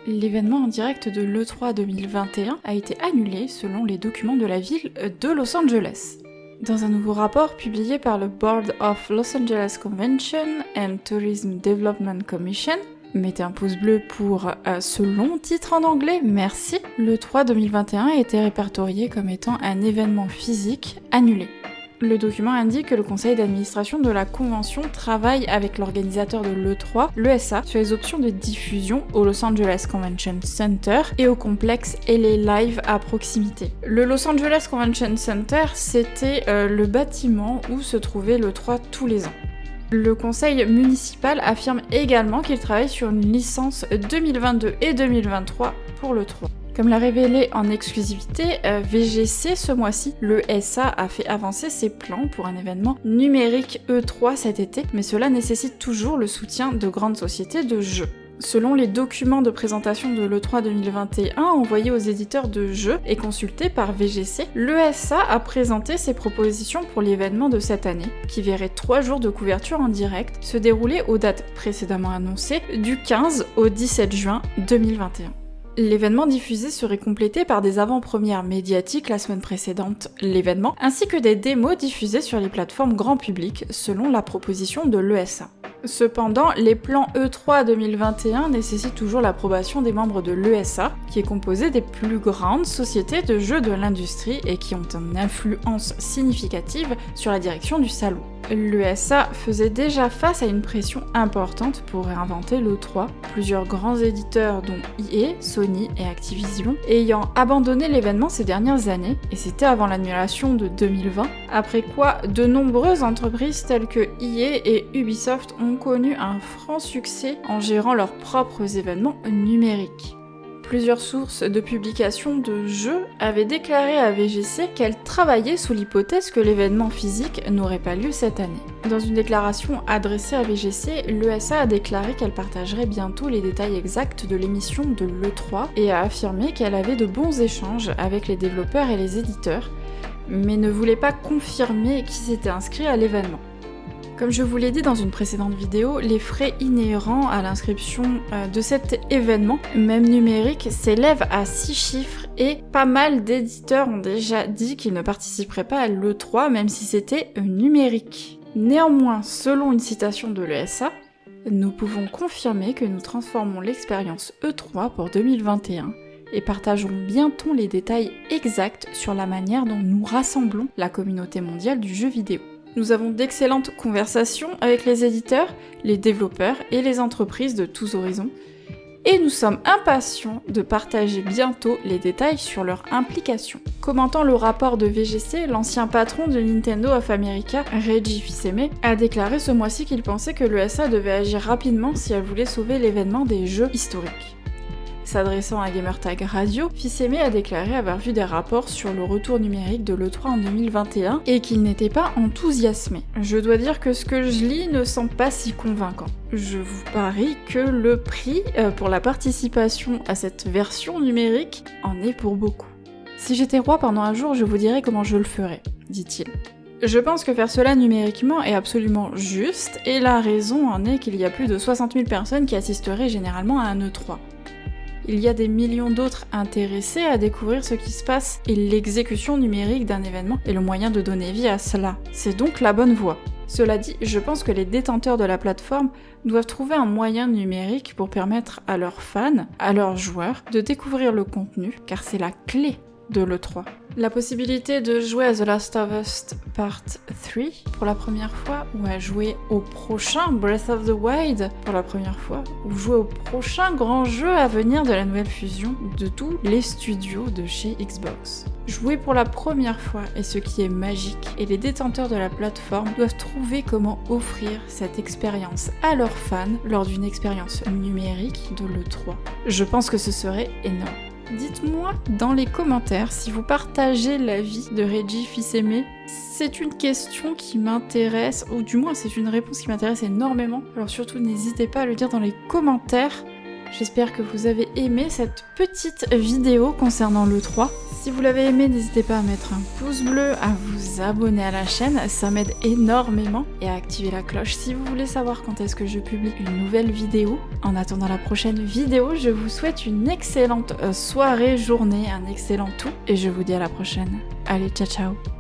L'événement en direct de l'E3 2021 a été annulé selon les documents de la ville de Los Angeles. Dans un nouveau rapport publié par le Board of Los Angeles Convention and Tourism Development Commission, mettez un pouce bleu pour ce long titre en anglais, merci, l'E3 2021 a été répertorié comme étant un événement physique annulé. Le document indique que le conseil d'administration de la convention travaille avec l'organisateur de l'E3, l'ESA, sur les options de diffusion au Los Angeles Convention Center et au complexe LA Live à proximité. Le Los Angeles Convention Center, c'était le bâtiment où se trouvait l'E3 tous les ans. Le conseil municipal affirme également qu'il travaille sur une licence 2022 et 2023 pour l'E3. Comme l'a révélé en exclusivité VGC ce mois-ci, le SA a fait avancer ses plans pour un événement numérique E3 cet été, mais cela nécessite toujours le soutien de grandes sociétés de jeux. Selon les documents de présentation de l'E3 2021 envoyés aux éditeurs de jeux et consultés par VGC, l'ESA a présenté ses propositions pour l'événement de cette année, qui verrait 3 jours de couverture en direct se dérouler aux dates précédemment annoncées du 15 au 17 juin 2021. L'événement diffusé serait complété par des avant-premières médiatiques la semaine précédente, l'événement, ainsi que des démos diffusées sur les plateformes grand public, selon la proposition de l'ESA. Cependant, les plans E3 2021 nécessitent toujours l'approbation des membres de l'ESA, qui est composé des plus grandes sociétés de jeux de l'industrie et qui ont une influence significative sur la direction du salon. L'ESA faisait déjà face à une pression importante pour réinventer l'E3, plusieurs grands éditeurs dont EA, Sony et Activision ayant abandonné l'événement ces dernières années, et c'était avant l'annulation de 2020, après quoi de nombreuses entreprises telles que EA et Ubisoft ont connu un franc succès en gérant leurs propres événements numériques. Plusieurs sources de publication de jeux avaient déclaré à VGC qu'elles travaillaient sous l'hypothèse que l'événement physique n'aurait pas lieu cette année. Dans une déclaration adressée à VGC, l'ESA a déclaré qu'elle partagerait bientôt les détails exacts de l'émission de l'E3 et a affirmé qu'elle avait de bons échanges avec les développeurs et les éditeurs, mais ne voulait pas confirmer qui s'était inscrit à l'événement. Comme je vous l'ai dit dans une précédente vidéo, les frais inhérents à l'inscription de cet événement, même numérique, s'élèvent à 6 chiffres et pas mal d'éditeurs ont déjà dit qu'ils ne participeraient pas à l'E3 même si c'était numérique. Néanmoins, selon une citation de l'ESA, nous pouvons confirmer que nous transformons l'expérience E3 pour 2021 et partageons bientôt les détails exacts sur la manière dont nous rassemblons la communauté mondiale du jeu vidéo. Nous avons d'excellentes conversations avec les éditeurs, les développeurs et les entreprises de tous horizons, et nous sommes impatients de partager bientôt les détails sur leur implication. Commentant le rapport de VGC, l'ancien patron de Nintendo of America, Reggie Fils-Aimé, a déclaré ce mois-ci qu'il pensait que l'ESA devait agir rapidement si elle voulait sauver l'événement des jeux historiques. S'adressant à Gamertag Radio, Fils-Aimé a déclaré avoir vu des rapports sur le retour numérique de l'E3 en 2021 et qu'il n'était pas enthousiasmé. Je dois dire que ce que je lis ne semble pas si convaincant. Je vous parie que le prix pour la participation à cette version numérique en est pour beaucoup. Si j'étais roi pendant un jour, je vous dirais comment je le ferais, dit-il. Je pense que faire cela numériquement est absolument juste, et la raison en est qu'il y a plus de 60 000 personnes qui assisteraient généralement à un E3. Il y a des millions d'autres intéressés à découvrir ce qui se passe et l'exécution numérique d'un événement est le moyen de donner vie à cela. C'est donc la bonne voie. Cela dit, je pense que les détenteurs de la plateforme doivent trouver un moyen numérique pour permettre à leurs fans, à leurs joueurs, de découvrir le contenu, car c'est la clé de l'E3. La possibilité de jouer à The Last of Us Part 3 pour la première fois, ou à jouer au prochain Breath of the Wild pour la première fois, ou jouer au prochain grand jeu à venir de la nouvelle fusion de tous les studios de chez Xbox. Jouer pour la première fois est ce qui est magique, et les détenteurs de la plateforme doivent trouver comment offrir cette expérience à leurs fans lors d'une expérience numérique de l'E3. Je pense que ce serait énorme. Dites-moi dans les commentaires si vous partagez l'avis de Reggie Fils-Aimé. C'est une question qui m'intéresse, ou du moins c'est une réponse qui m'intéresse énormément. Alors surtout n'hésitez pas à le dire dans les commentaires J'espère que vous avez aimé cette petite vidéo concernant l'E3. Si vous l'avez aimé, n'hésitez pas à mettre un pouce bleu, à vous abonner à la chaîne, ça m'aide énormément, et à activer la cloche si vous voulez savoir quand est-ce que je publie une nouvelle vidéo. En attendant la prochaine vidéo, je vous souhaite une excellente soirée, journée, un excellent tout, et je vous dis à la prochaine. Allez, ciao ciao!